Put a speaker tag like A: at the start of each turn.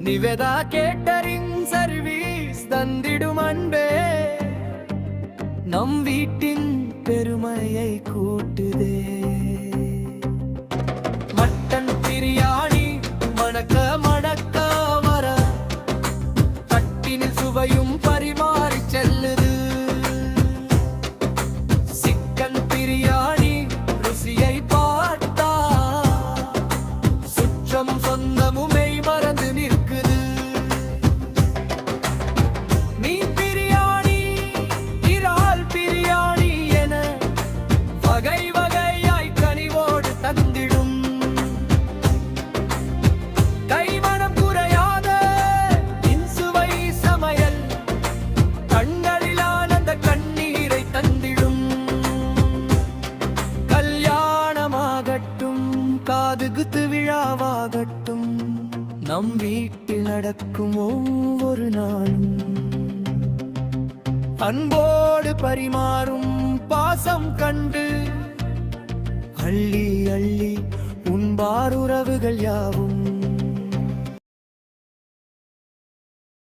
A: Nivetha catering service தந்திடும் அன்பே நம் வீட்டின் பெருமையை கூட்டுதே. மட்டன் பிரியாணி மணக்க மணக்க வர தட்டினில் சுவையும் பரிமாறி செல்லுது. சிக்கன் பிரியாணி ருசியை பார்த்தா சுற்றம் சொந்தமுமே மறந்து நிற்குது. மீன் பிரியாணி இறால் பிரியாணி என வகை வகையாய் கனிவோடு தந்திடும். கைமணம் குறையாத இன்சுவை சமையல் கண்களில் ஆனந்த கண்ணீரை தந்திடும். கல்யாணமாகட்டும் காதுகுத்து விழாவாகட்டும் நம் வீட்டில் நடக்கும் ஒவ்வொரு நாளும் அன்போடு பரிமாறும் பாசம் கண்டு அள்ளி அள்ளி உண்பார் உறவுகள் யாவும்